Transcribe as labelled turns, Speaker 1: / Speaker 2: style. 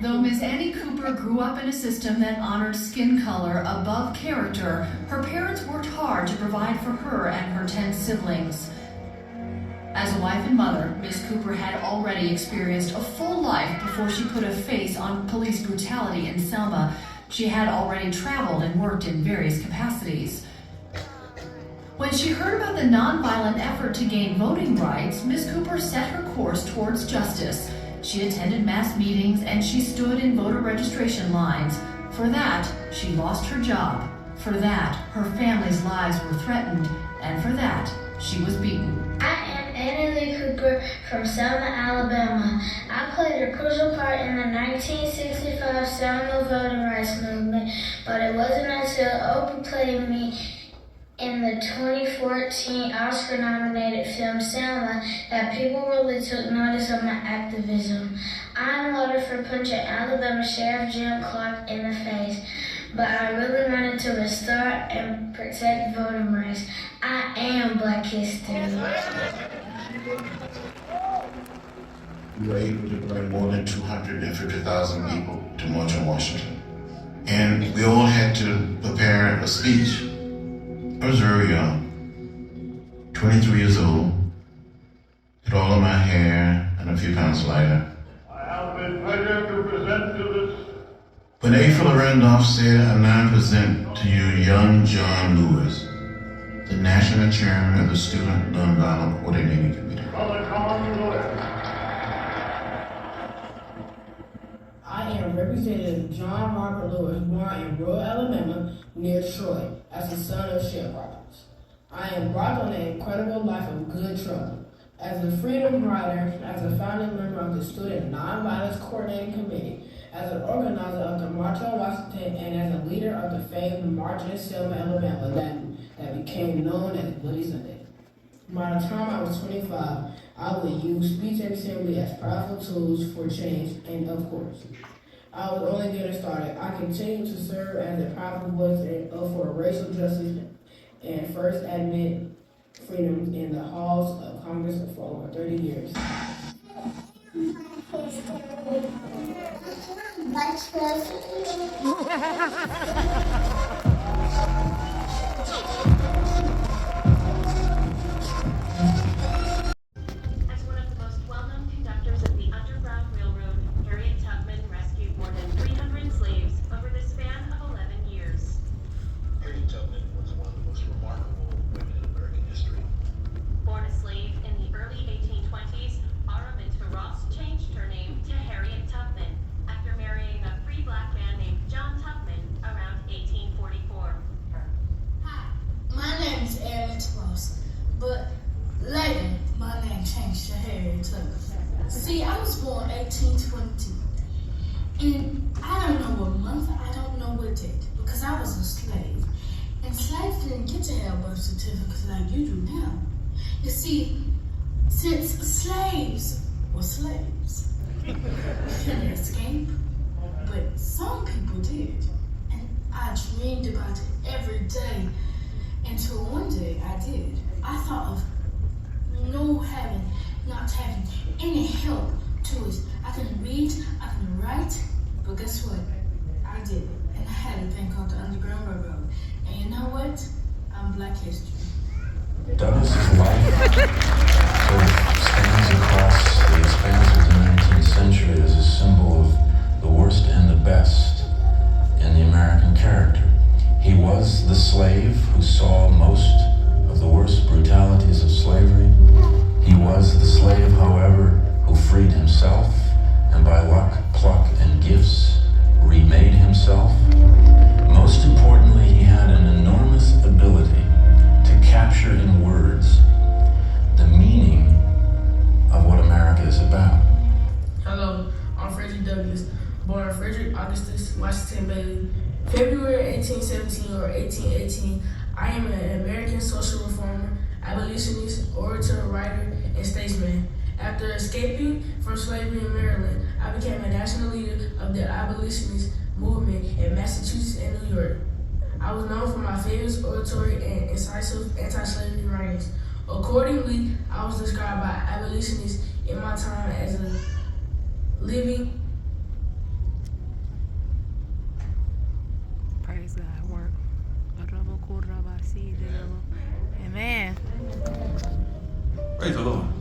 Speaker 1: Though Miss Annie Cooper grew up in a system that honored skin color above character, her parents worked hard to provide for her and her 10 siblings. As a wife and mother, Miss Cooper had already experienced a full life before she put a face on police brutality in Selma. She had already traveled and worked in various capacities. When she heard about the nonviolent effort to gain voting rights, Miss Cooper set her course towards justice. She attended mass meetings and she stood in voter registration lines. For that, she lost her job. For that, her family's lives were threatened. And for that, she was beaten.
Speaker 2: I am Annie Lee Cooper from Selma, Alabama. I played a crucial part in the 1965 Selma voting rights movement, but it wasn't until Oprah played me in the 2014 Oscar-nominated film Selma that people really took notice of my activism. I'm lauded for punching Alabama Sheriff Jim Clark in the face, but I really wanted to restore and protect voting rights. I am Black History.
Speaker 3: We were able to bring more than 250,000 people to march on Washington. And we all had to prepare a speech. I was very young, 23 years old, had all of my hair and a few pounds lighter.
Speaker 4: I have the pleasure to present to this.
Speaker 3: When A. Philip Randolph said, I now present to you young John Lewis, the National Chairman of the Student Nonviolent Coordinating Committee.
Speaker 4: From the Commonwealth.
Speaker 5: I am Representative John Robert Lewis, born in rural Alabama near Troy, as the son of sharecroppers. I embarked on an incredible life of good trouble. As a freedom rider, as a founding member of the Student Nonviolence Coordinating Committee, as an organizer of the March on Washington, and as a leader of the famed March in Selma, Alabama, that became known as Bloody Sunday. By the time I was 25, I would use speech and assembly as powerful tools for change, and of course, I was only getting started. I continued to serve as a powerful voice for racial justice and First Amendment freedoms in the halls of Congress for over 30 years.
Speaker 6: As one of the most well-known conductors of the Underground Railroad, Harriet Tubman rescued more than 300 slaves over the span of 11 years.
Speaker 7: Harriet Tubman was one of the most remarkable women in American history.
Speaker 6: Born a slave in the early 1820s, Araminta Ross changed her name to Harriet Tubman after marrying a free black man named John Tubman around 1844.
Speaker 8: Hi, my name is Araminta Ross, but later my name changed to Harriet Tubman. See, I was born 1822, and I don't know what month, I don't know what date, because I was a slave. And slaves didn't get to have birth certificates like you do now. You see, since slaves were slaves, you couldn't escape, but some people did. And I dreamed about it every day until one day I did. I thought of not having any help to it. I couldn't read, I couldn't write, but guess what? I did it. And I had a thing called the Underground Railroad. And you know what? I'm Black History.
Speaker 9: Douglas's life sort of spans across the expanse of the 19th century as a symbol of the worst and the best in the American character. He was the slave who saw most of the worst brutalities of slavery. He was the slave, however, who freed himself and by luck, pluck, and gifts remade himself. Most importantly, he had an enormous ability to capture in words the meaning of what America is about.
Speaker 5: Hello, I'm Frederick Douglass, born Frederick Augustus Washington Bailey, February 1817 or 1818. I am an American social reformer, abolitionist, orator, writer, and statesman. After escaping from slavery in Maryland, I became a national leader of the abolitionist movement in Massachusetts and New York. I was known for my famous oratory and incisive anti-slavery writings. Accordingly, I was described by abolitionists in my time as a living
Speaker 10: Praise the Lord.